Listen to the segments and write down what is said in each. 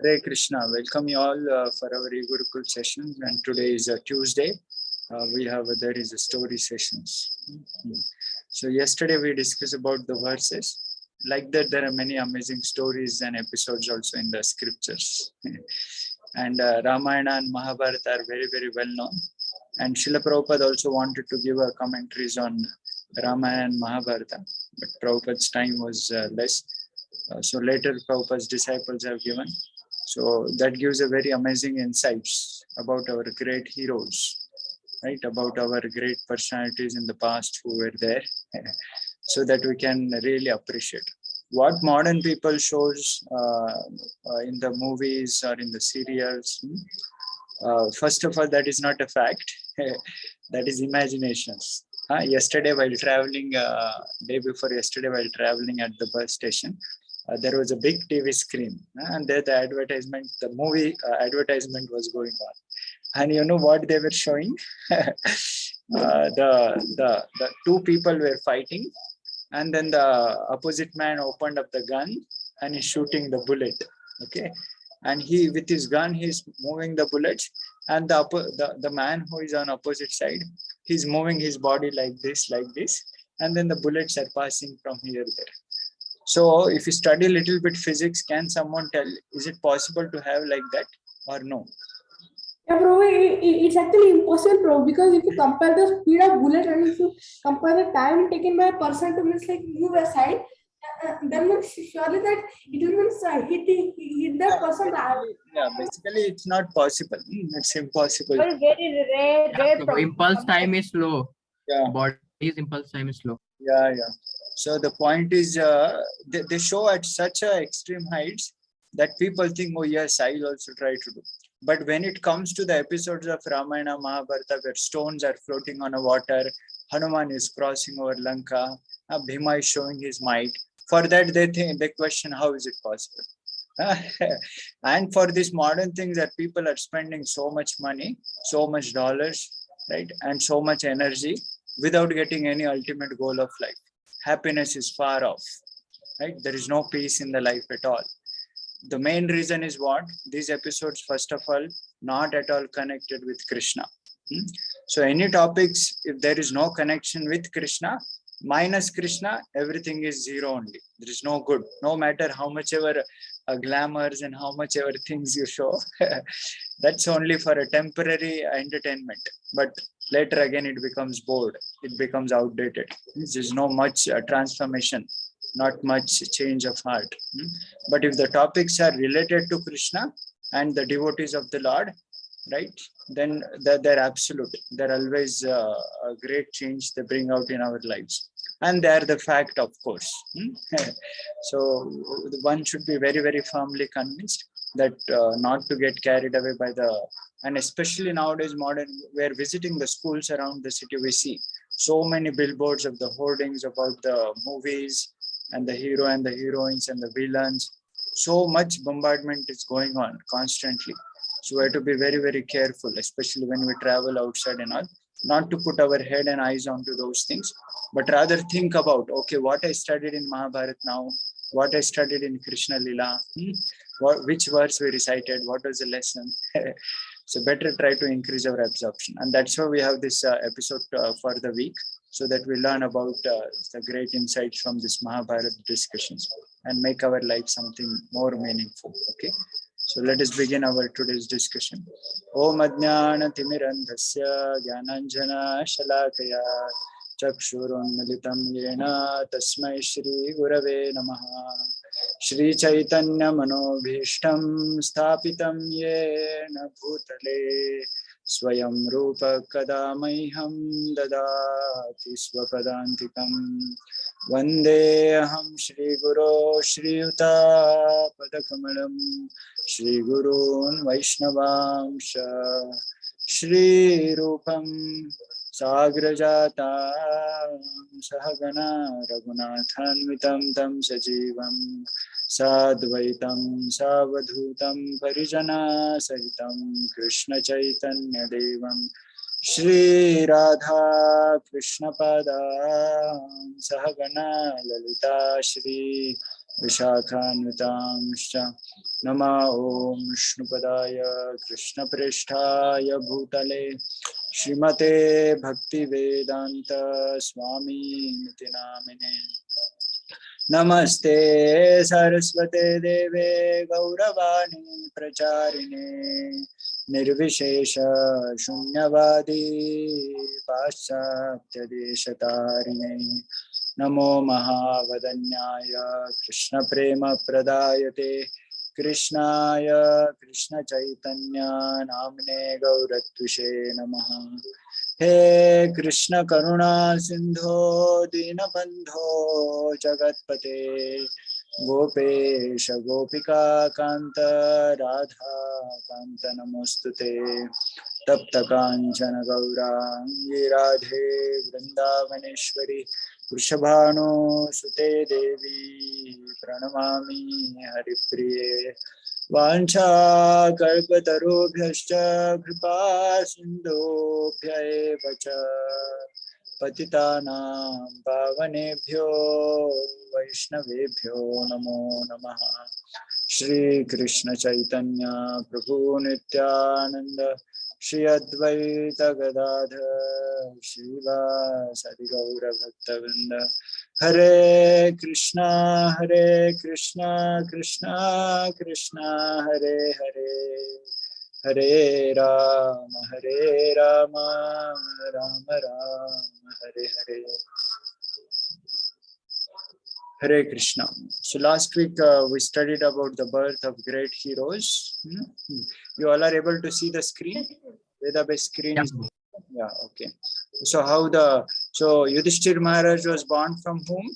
Hare Krishna. Welcome you all for our Gurukul session. And today is a Tuesday. There is a story sessions. So yesterday we discussed about the verses. Like that, there are many amazing stories and episodes also in the scriptures. And Ramayana and Mahabharata are very, very well known. And Srila Prabhupada also wanted to give a commentaries on Ramayana and Mahabharata, but Prabhupada's time was less. So later Prabhupada's disciples have given. So that gives a very amazing insights about our great heroes, right? About our great personalities in the past who were there, so that we can really appreciate what modern people shows in the movies or in the serials. First of all, that is not a fact. That is imaginations. Yesterday while traveling, day before yesterday while traveling at the bus station, there was a big TV screen, and there the movie advertisement was going on. And you know what they were showing? The two people were fighting, and then the opposite man opened up the gun and he's shooting the bullet. Okay, and he with his gun he's moving the bullets, and the man who is on opposite side, he's moving his body like this, and then the bullets are passing from here there. So if you study a little bit physics, can someone tell, is it possible to have like that or no? Yeah, bro, it's actually impossible, bro, because if you compare the speed of bullet and if you compare the time taken by a person to means like move aside, then means surely that it will means hit that person. Basically it's not possible. It's impossible. Very rare. Impulse time is slow. Yeah. Body's impulse time is slow. Yeah. So the point is, they show at such a extreme heights that people think, oh yes, I'll also try to do. But when it comes to the episodes of Ramayana, Mahabharata, where stones are floating on a water, Hanuman is crossing over Lanka, Bhima is showing his might. For that, they question, how is it possible? And for these modern things that people are spending so much money, so much dollars, right, and so much energy without getting any ultimate goal of life. Happiness is far off, right? There is no peace in the life at all. The main reason is what? These episodes, first of all, not at all connected with Krishna. So any topics, if there is no connection with Krishna, minus Krishna, everything is zero only. There is no good. No matter how much ever glamours and how much ever things you show, that's only for a temporary entertainment. But later again, it becomes bored. It becomes outdated. There's no much transformation, not much change of heart. But if the topics are related to Krishna and the devotees of the Lord, right, then they're absolute. They're always a great change they bring out in our lives. And they're the fact, of course. So one should be very, very firmly convinced that not to get carried away by and especially nowadays modern, we're visiting the schools around the city, we see so many billboards of the hoardings about the movies and the hero and the heroines and the villains. So much bombardment is going on constantly. So we have to be very, very careful, especially when we travel outside and all, not to put our head and eyes onto those things, but rather think about, okay, what I studied in Mahabharata now, what I studied in Krishna Lila, which verse we recited, what was the lesson. So better try to increase our absorption. And that's why we have this episode for the week, so that we learn about the great insights from this Mahabharata discussions and make our life something more meaningful. Okay. So let us begin our today's discussion. Om Adnyana Timirandhasya Gyananjana Shalakaya Chakshurunmilitam Yena Tasmai Shri Gurave Namaha Shri Chaitanya Manobhishtam Sthapitam Yena Bhutale Swayam Rupa Kadamaiham Dadati Swapadantikam Vandeham Shri Guru Shri Yuta Padakamalam Shri Gurun Vaishnavamsha Shri Rupam Sagrajata Sahagana Raghunathanvitam Tam Sajivam Sadvaitam Savadhutam Parijana Sahitam Krishna Chaitanya Devam Shri Radha Krishna Pada Sahagana Lalita Shri Vishakhanvitamscha. Nama Om Vishnupadaya Krishna Pristhaya Bhutale Srimate Bhakti Vedanta Swami Niti Namine. Namaste Saraswate Deve Gauravani Pracharine Nirvishesha Shunyavadi Paschatya Deshatarine. Namo Mahavadanyaya Krishna Prema Pradayate Krishnaya Krishna Chaitanya Namne Gauratvishe Namaha. He Krishna Karuna Sindho Dinabandho Jagatpate Gopesha Gopika Kanta Radha Kanta Namostute Tapta Kanchana Gaurangi Radhe Vrindavaneshwari Vrishabhanu Sute Devi Pranamami Haripriye Vancha kalpatarubhyascha kripa sindhubhya eva cha patitanam pavanebhyo vaishnavebhyo namo namaha. Shri Krishna Chaitanya Prabhu Nityananda Shri Advaita Gadadhar Srivasadi Gaura Bhaktavrinda. Hare Krishna Krishna Krishna Hare Hare Hare Rama Rama Rama Hare Hare. Hare Krishna. So last week we studied about the birth of great heroes. You all are able to see the screen? Veda-based screen is, yeah, okay. So Yudhishthir Maharaj was born from whom?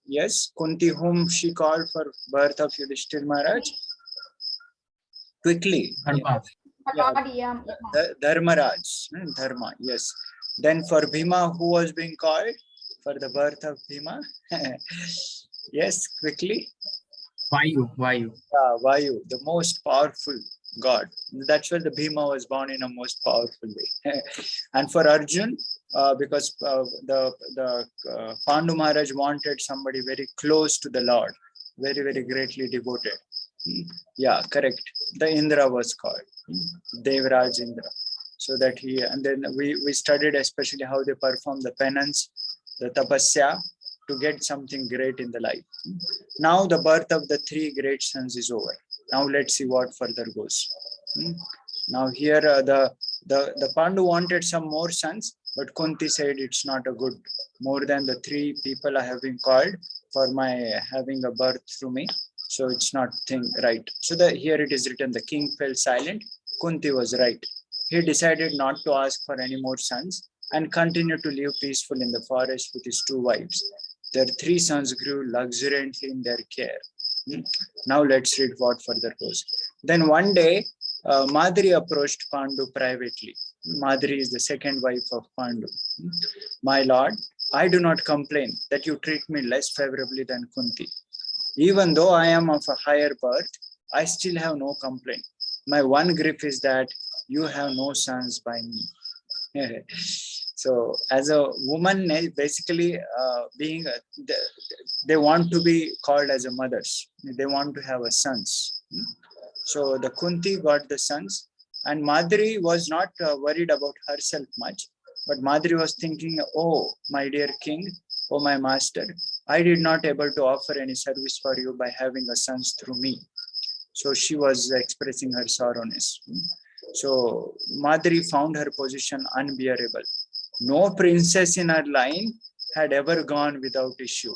Yes, Kunti, whom she called for birth of Yudhishthir Maharaj? Quickly. Dharma. Yeah. Dharmaraj. Dharma, yes. Then for Bhima, who was being called for the birth of Bhima? Yes, quickly. Vayu. Vayu, the most powerful god. That's why the Bhima was born in a most powerful way. And for Arjun, because the Pandu Maharaj wanted somebody very close to the Lord, very, very greatly devoted. Yeah, correct. The Indra was called Devraj Indra. So that and then we studied especially how they perform the penance, the tapasya, to get something great in the life. Now the birth of the three great sons is over. Now let's see what further goes. Now here the Pandu wanted some more sons, but Kunti said it's not a good, more than the three people I have been called for my having a birth through me. So it's not right. So here it is written, the king fell silent. Kunti was right. He decided not to ask for any more sons and continued to live peaceful in the forest with his two wives. Their three sons grew luxuriantly in their care. Now let's read what further goes. Then one day, Madri approached Pandu privately. Madri is the second wife of Pandu. My lord, I do not complain that you treat me less favorably than Kunti. Even though I am of a higher birth, I still have no complaint. My one grief is that you have no sons by me. So as a woman, basically they want to be called as a mothers. They want to have a sons. So the Kunti got the sons, and Madri was not worried about herself much. But Madri was thinking, oh, my dear king, oh, my master, I did not able to offer any service for you by having a sons through me. So she was expressing her sorrowness. So Madri found her position unbearable. No princess in her line had ever gone without issue.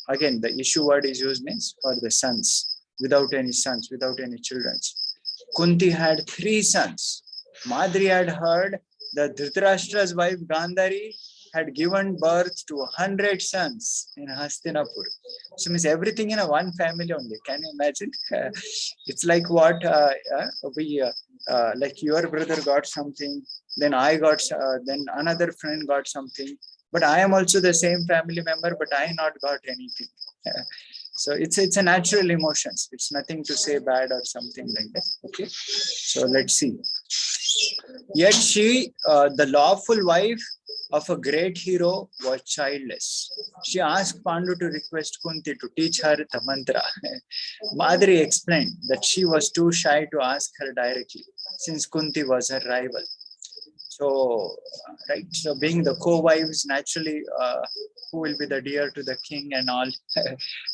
Again, the issue word is used means for the sons, without any sons, without any children. Kunti had 3 sons. Madri had heard that Dhritarashtra's wife Gandhari had given birth to 100 sons in Hastinapur. So means everything in a one family only. Can you imagine? It's like what like your brother got something, then I got, then another friend got something, but I am also the same family member, but I not got anything. So it's a natural emotions. It's nothing to say bad or something like that. Okay. So let's see. Yet she, the lawful wife, of a great hero was childless. She asked Pandu to request Kunti to teach her the mantra. Madri explained that she was too shy to ask her directly, since Kunti was her rival. So, right, so being the co-wives, naturally, who will be the dear to the king and all,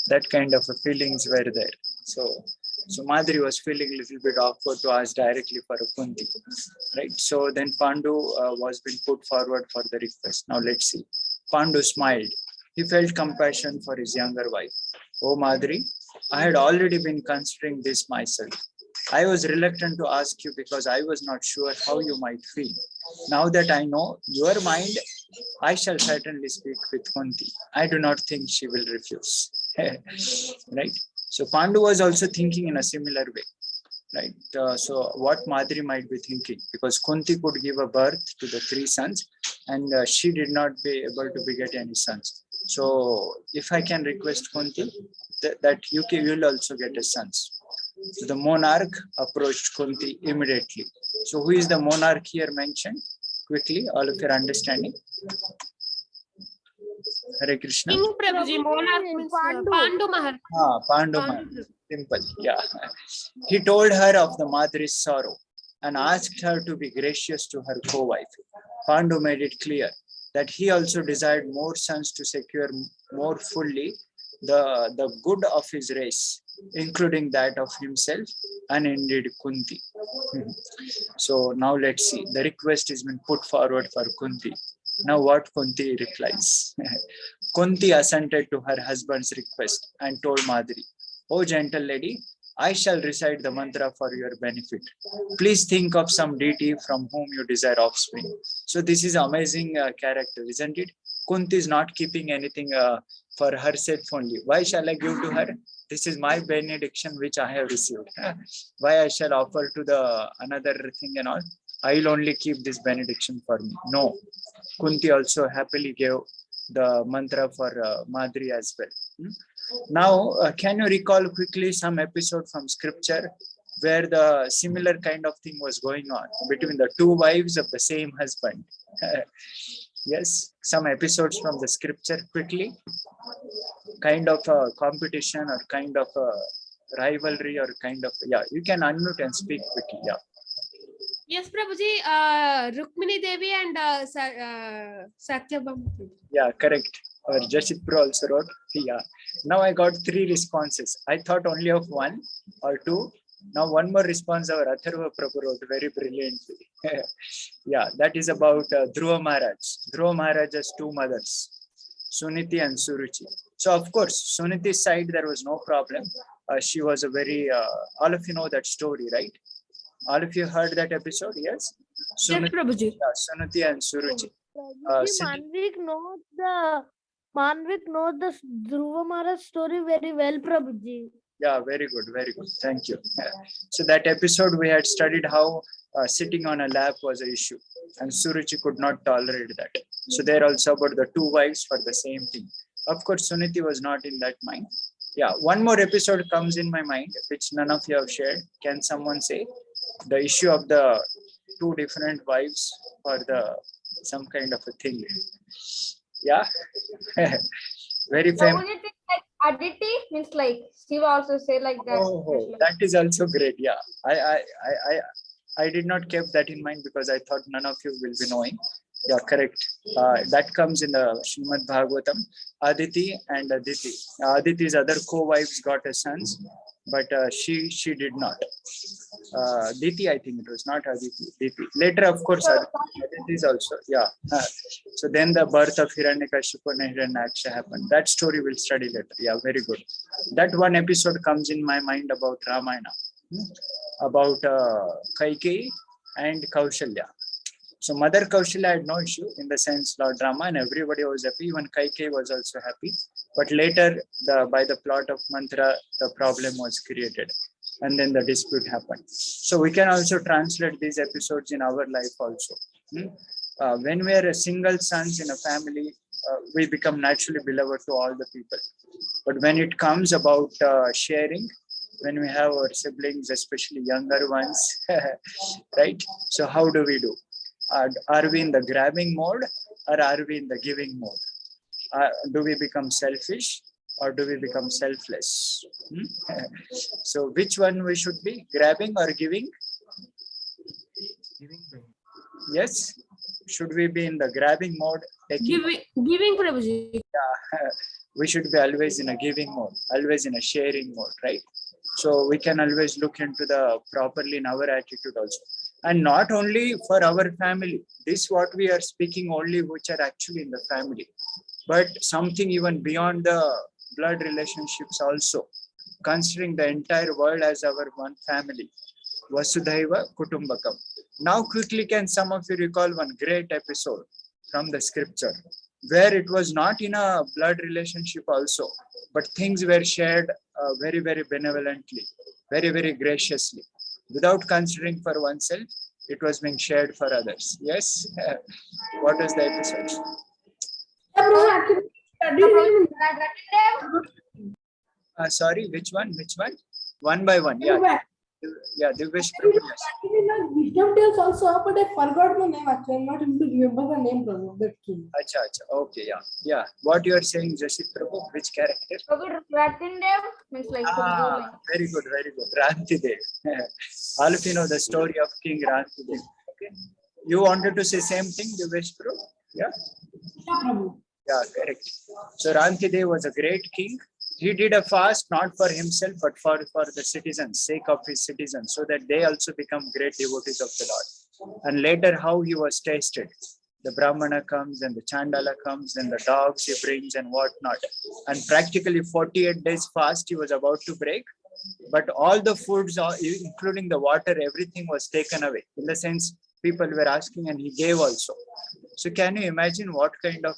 that kind of feelings were there. So Madri was feeling a little bit awkward to ask directly for a Kunti, right? So then Pandu was being put forward for the request. Now let's see. Pandu smiled. He felt compassion for his younger wife. Oh Madri, I had already been considering this myself. I was reluctant to ask you because I was not sure how you might feel. Now that I know your mind, I shall certainly speak with Kunti. I do not think she will refuse. Right? So Pandu was also thinking in a similar way. Right? So what Madri might be thinking, because Kunti could give a birth to the 3 sons and she did not be able to beget any sons. So if I can request Kunti, that you will also get a sons. So the monarch approached Kunti immediately. So who is the monarch here mentioned? Quickly, all of your understanding. Hare Krishna. King Prabhuji, monarch means Pandu Maharaj. Pandu Maharaj. Simple, yeah. He told her of the Madri's sorrow and asked her to be gracious to her co-wife. Pandu made it clear that he also desired more sons to secure more fully the good of his race, including that of himself and indeed Kunti. So now let's see. The request has been put forward for Kunti. Now what Kunti replies. Kunti assented to her husband's request and told Madri, "Oh gentle lady, I shall recite the mantra for your benefit. Please think of some deity from whom you desire offspring." So this is amazing character, isn't it? Kunti is not keeping anything for herself only. Why shall I give to her? This is my benediction which I have received. Why I shall offer to the another thing and all? I will only keep this benediction for me. No. Kunti also happily gave the mantra for Madri as well. Now, can you recall quickly some episode from scripture where the similar kind of thing was going on between the 2 wives of the same husband? Yes, some episodes from the scripture quickly. Kind of a competition or kind of a rivalry or kind of, yeah, you can unmute and speak quickly, yeah. Yes, Prabhuji, Rukmini Devi and Satyabhama. Yeah, correct. Or Jashit Pro also wrote, yeah. Now I got 3 responses. I thought only of 1 or 2. Now one more response our Atharva Prabhu wrote very brilliantly. Yeah, that is about Dhruva Maharaj. Dhruva Maharaj has 2 mothers, Suniti and Suruchi. So of course, Suniti's side there was no problem. She was a very, all of you know that story, right? All of you heard that episode, yes? Yes, Prabhuji. Suniti and Suruchi. Manvik knows the Dhruva Maharaj story very well, Prabhuji. Yeah, very good, very good. Thank you. So that episode we had studied how sitting on a lap was an issue, and Suruchi could not tolerate that. So there also about the 2 wives for the same thing. Of course, Suniti was not in that mind. Yeah, one more episode comes in my mind, which none of you have shared. Can someone say the issue of the 2 different wives for the some kind of a thing? Yeah, very famous. Like Aditi means like Shiva also say like that. Oh, that is also great. Yeah, I did not keep that in mind because I thought none of you will be knowing. Yeah, correct. That comes in the Srimad Bhagavatam. Aditi and Aditi. Aditi's other co-wives got a sons, but she did not. Diti, I think it was not Aditi. Diti. Later, of course, Aditi is also. Yeah. So then the birth of Hiranyakashipu and Hiranyaksha happened. That story we'll study later. Yeah, very good. That one episode comes in my mind about Ramayana, about Kaikeyi and Kaushalya. So Mother Kaushalya had no issue in the sense Lord Rama and everybody was happy. Even Kaikeyi was also happy. But later, by the plot of mantra, the problem was created. And then the dispute happened. So we can also translate these episodes in our life also. When we are a single sons in a family, we become naturally beloved to all the people. But when it comes about sharing, when we have our siblings, especially younger ones, right? So how do we do? Are we in the grabbing mode or are we in the giving mode? Do we become selfish or do we become selfless? So which one we should be, grabbing or giving? Yes, should we be in the grabbing mode, taking? Giving Prabhuji. We should be always in a giving mode, always in a sharing mode, right? So we can always look into the properly in our attitude also. And not only for our family, this what we are speaking only which are actually in the family, but something even beyond the blood relationships also, considering the entire world as our one family. Vasudhaiva Kutumbakam. Now quickly can some of you recall one great episode from the scripture where it was not in a blood relationship also, but things were shared very, very benevolently, very, very graciously, without considering for oneself, it was being shared for others. Yes. What was the episode? Prabhu, actually, Sorry, which one? Which one? One by one. Yeah. Yeah, Divyesh Prabhu. Yes. Wisdom tales also, but I forgot the name actually. I'm not able to remember the name, Prabhu. That king. Acha, acha. Okay, yeah. Yeah. What you are saying, Jasit Prabhu? Which character? Ratindev means like Very good, very good. Rantidev. All of you know the story of King Rantidev. Okay. You wanted to say same thing, Divyesh Prabhu? Yeah. Yeah, Prabhu. Yeah, correct. So Rantidev was a great king. He did a fast not for himself, but for the citizens, sake of his citizens, so that they also become great devotees of the Lord. And later, how he was tasted. The Brahmana comes and the Chandala comes and the dogs he brings and whatnot. And practically 48 days fast he was about to break. But all the foods, including the water, everything was taken away. In the sense, people were asking and he gave also. So can you imagine what kind of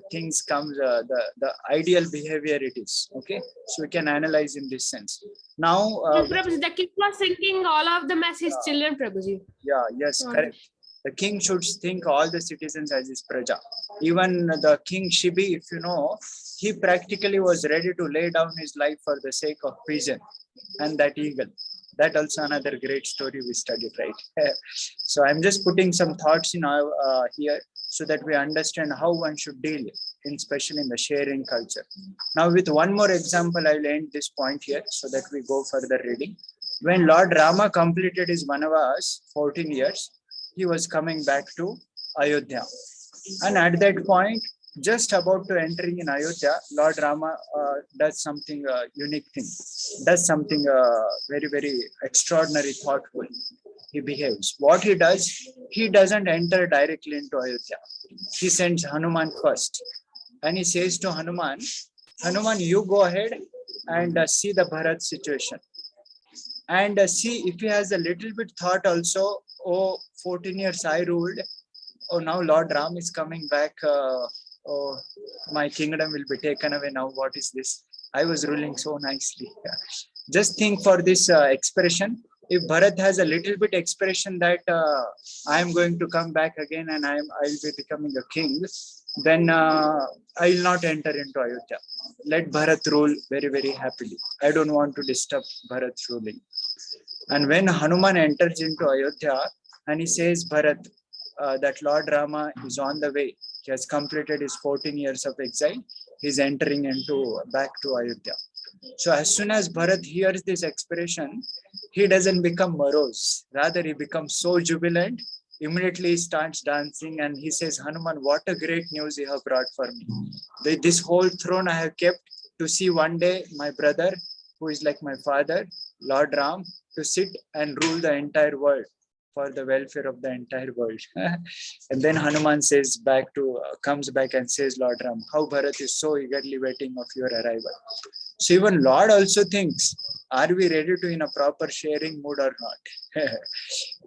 things comes, the ideal behavior it is, okay? So we can analyze in this sense. Now, Prabhuji, the king was thinking all of them as his children, Prabhuji. yeah, yes, correct. The king should think all the citizens as his praja. Even the king Shibi, if you know, he practically was ready to lay down his life for the sake of pigeon and that eagle. That also another great story we studied, right? So I'm just putting some thoughts in here so that we understand how one should deal, especially in the sharing culture. Now, with one more example, I'll end this point here so that we go further reading. When Lord Rama completed his Vanavas, 14 years, he was coming back to Ayodhya. And at that point, just about to entering in Ayodhya, Lord Rama does something unique thing, does something very, very extraordinary, thoughtful. He behaves. What he does, he doesn't enter directly into Ayodhya. He sends Hanuman first. And he says to Hanuman, Hanuman, you go ahead and see the Bharat situation. And see if he has a little bit thought also, oh, 14 years I ruled. Oh, now Lord Ram is coming back. Oh, my kingdom will be taken away now. What is this? I was ruling so nicely. Just think for this expression. If Bharat has a little bit expression that I am going to come back again and I'll be becoming a king, then I will not enter into Ayodhya. Let Bharat rule very, very happily. I don't want to disturb Bharat's ruling. And when Hanuman enters into Ayodhya and he says, Bharat, that Lord Rama is on the way. He has completed his 14 years of exile. He's entering into back to Ayodhya. So as soon as Bharat hears this expression, he doesn't become morose. Rather, he becomes so jubilant. Immediately he starts dancing and he says, Hanuman, what a great news you have brought for me. This whole throne I have kept to see one day my brother, who is like my father, Lord Ram, to sit and rule the entire world for the welfare of the entire world. And then Hanuman says comes back and says, Lord Ram, how Bharat is so eagerly waiting of your arrival. So even Lord also thinks, are we ready to in a proper sharing mood or not?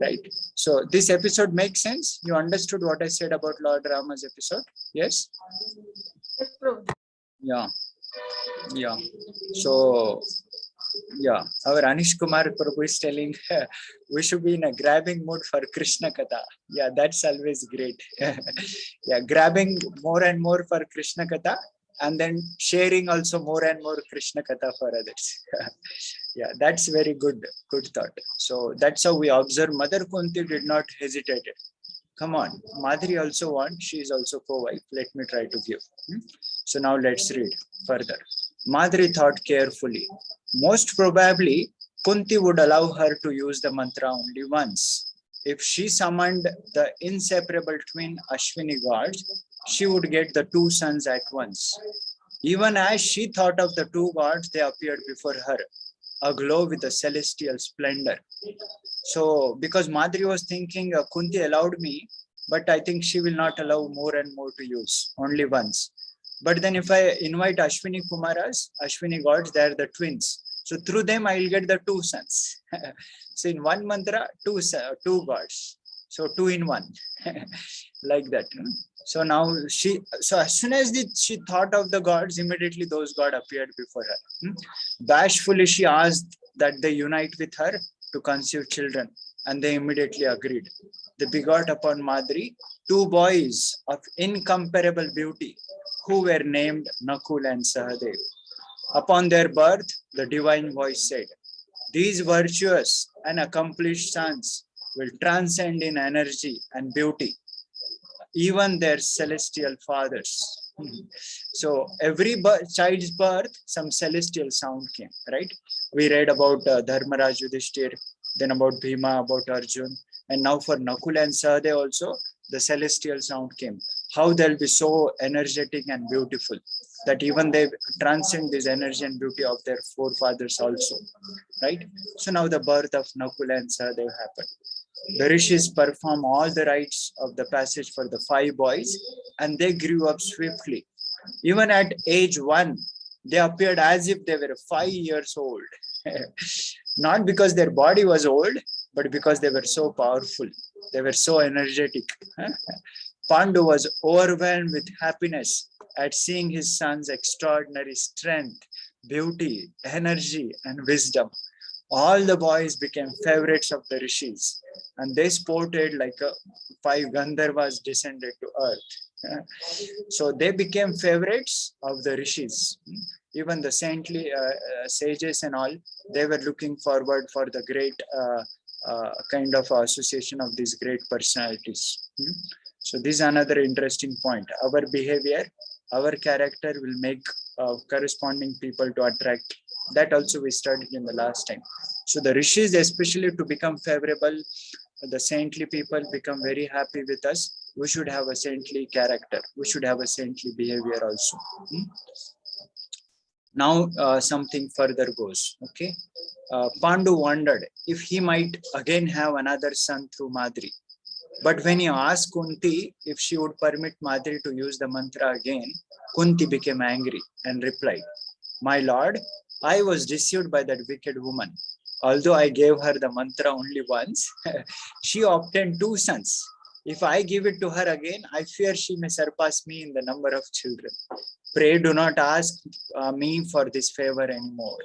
Right. So this episode makes sense. You understood what I said about Lord Rama's episode? Yes? Yeah. Yeah. So yeah, our Anish Kumar Prabhu is telling we should be in a grabbing mood for Krishna Katha. Yeah, that's always great. Yeah, grabbing more and more for Krishna Katha and then sharing also more and more Krishna Katha for others. Yeah, that's very good thought. So that's how we observe Mother Kunti did not hesitate. Come on, Madhuri also wants, she is also co-wife. Let me try to give. So now let's read further. Madhuri thought carefully. Most probably, Kunti would allow her to use the mantra only once. If she summoned the inseparable twin Ashwini gods, she would get the two sons at once. Even as she thought of the two gods, they appeared before her, aglow with a celestial splendor. So, because Madhuri was thinking, Kunti allowed me, but I think she will not allow more and more to use, only once. But then if I invite Ashwini Kumaras, Ashwini gods, they are the twins. So through them, I will get the two sons. So in one mantra, two gods. So two in one, like that. So now so as soon as she thought of the gods, immediately those gods appeared before her. Bashfully, she asked that they unite with her to conceive children, and they immediately agreed. They begot upon Madhuri two boys of incomparable beauty, who were named Nakul and Sahadev. Upon their birth, the divine voice said, "These virtuous and accomplished sons will transcend in energy and beauty, even their celestial fathers." So every child's birth, some celestial sound came, right? We read about Dharmaraj Yudhishthir, then about Bhima, about Arjun, and now for Nakul and Sahadev also, the celestial sound came. How they'll be so energetic and beautiful that even they transcend this energy and beauty of their forefathers also, right? So now the birth of Nakul and Sahadev happened. The rishis perform all the rites of the passage for the 5 boys, and they grew up swiftly. Even at age 1, they appeared as if they were 5 years old. Not because their body was old, but because they were so powerful. They were so energetic. Pandu was overwhelmed with happiness at seeing his son's extraordinary strength, beauty, energy, and wisdom. All the boys became favorites of the rishis, and they sported like 5 Gandharvas descended to earth. So they became favorites of the rishis. Even the saintly sages and all, they were looking forward for the great kind of association of these great personalities. So this is another interesting point. Our behavior, our character will make corresponding people to attract. That also we studied in the last time. So the rishis, especially to become favorable, the saintly people become very happy with us. We should have a saintly character. We should have a saintly behavior also. Now something further goes. Okay. Pandu wondered if he might again have another son through Madhuri. But when he asked Kunti if she would permit Madhuri to use the mantra again, Kunti became angry and replied, "My lord, I was deceived by that wicked woman. Although I gave her the mantra only once, she obtained 2 sons. If I give it to her again, I fear she may surpass me in the number of children. Pray do not ask me for this favor anymore."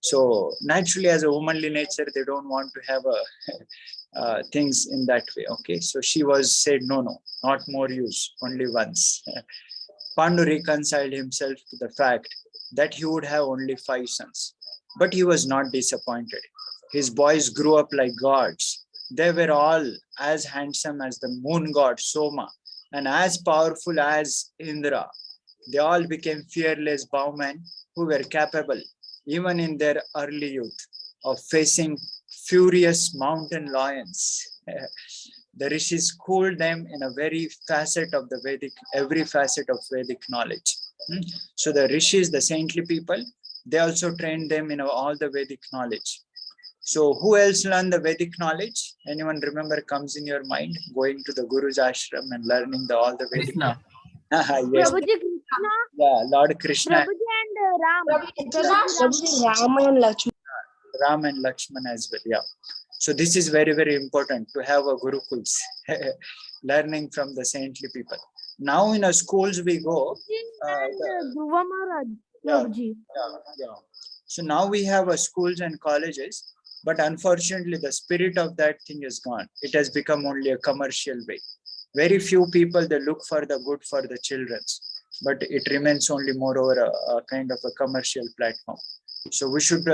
So naturally, as a womanly nature, they don't want to have things in that way. Okay, so she was said, no, not more use, only once. Pandu reconciled himself to the fact that he would have only 5 sons, but he was not disappointed. His boys grew up like gods. They were all as handsome as the moon god Soma and as powerful as Indra. They all became fearless bowmen who were capable, even in their early youth, of facing furious mountain lions. The rishis schooled them in a very facet of the Vedic, every facet of Vedic knowledge. So the rishis, the saintly people, they also trained them in all the Vedic knowledge. So who else learned the Vedic knowledge? Anyone remember comes in your mind? Going to the Guru's ashram and learning all the Vedic. Krishna. Yes. Prabhuji Krishna, Yeah, Lord Krishna. Prabhuji and Ram. Prabhuji Rama and Lakshmana. Ram and Lakshman as well. Yeah. So this is very, very important to have a Gurukuls, learning from the saintly people. Now in our schools we go. And Dhruva Maharaj. Yeah. Prabhuji. Yeah. So now we have schools and colleges, but unfortunately the spirit of that thing is gone. It has become only a commercial way. Very few people, they look for the good for the children, but it remains only moreover a kind of a commercial platform. So we should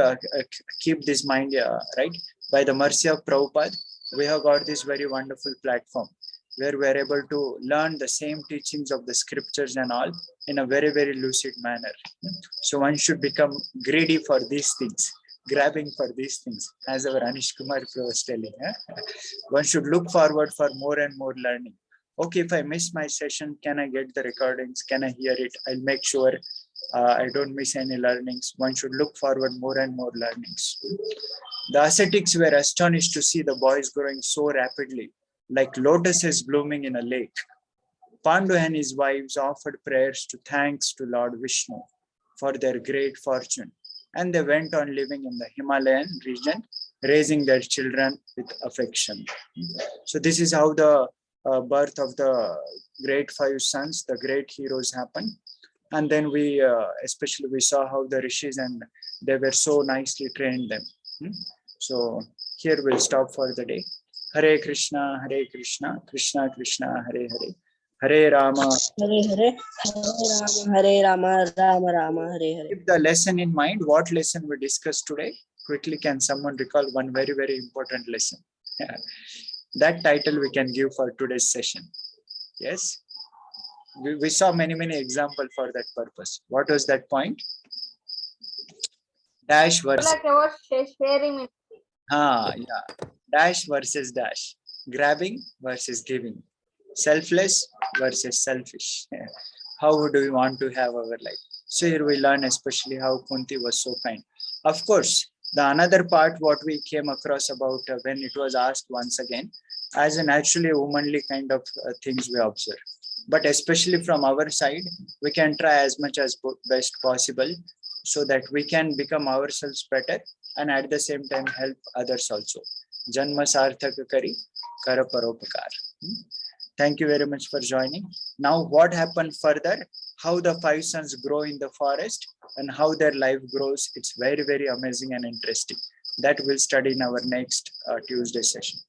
keep this mind, right? By the mercy of Prabhupada, we have got this very wonderful platform. where we are able to learn the same teachings of the scriptures and all in a very, very lucid manner. So one should become greedy for these things, grabbing for these things, as our Anish Kumar was telling. One should look forward for more and more learning. Okay, if I miss my session, can I get the recordings? Can I hear it? I'll make sure I don't miss any learnings. One should look forward more and more learnings. The ascetics were astonished to see the boys growing so rapidly, like lotuses blooming in a lake. Pandu and his wives offered prayers to thanks to Lord Vishnu for their great fortune, and they went on living in the Himalayan region, raising their children with affection. So this is how the birth of the great 5 sons, the great heroes happened. And then we especially we saw how the rishis and they were so nicely trained them. So here we'll stop for the day. Hare Krishna, Krishna Krishna, Hare Hare, Hare Rama. Hare Rama, Rama Rama, Hare Hare. Keep the lesson in mind. What lesson we discussed today? Quickly, can someone recall one very, very important lesson? That title we can give for today's session. Yes, we saw many examples for that purpose. What was that point? Dash versus Like about sharing. yeah. Dash versus dash. Grabbing versus giving. Selfless versus selfish. How would we want to have our life? So here we learn especially how Kunti was so kind. Of course, the another part what we came across about when it was asked once again, as a naturally womanly kind of things we observe. But especially from our side, we can try as much as best possible so that we can become ourselves better and at the same time help others also. Janma sarthak kari, kara paropakar. Thank you very much for joining. Now what happened further, how the 5 sons grow in the forest and how their life grows, it's very, very amazing and interesting. That we'll study in our next Tuesday session.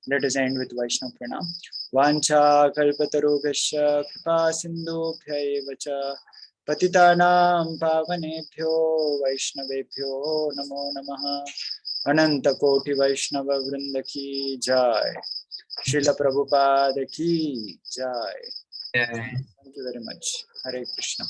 Let us end with Vaishnav Pranam. Vancha kalpatarubhyasya kripa sindhubhya eva cha patitanam pavanebhyo vaishnavebhyo namo namaha. Ananta Koti Vaishnava Vrinda ki jai. Srila Prabhupada ki jai. Yeah. Thank you very much. Hare Krishna.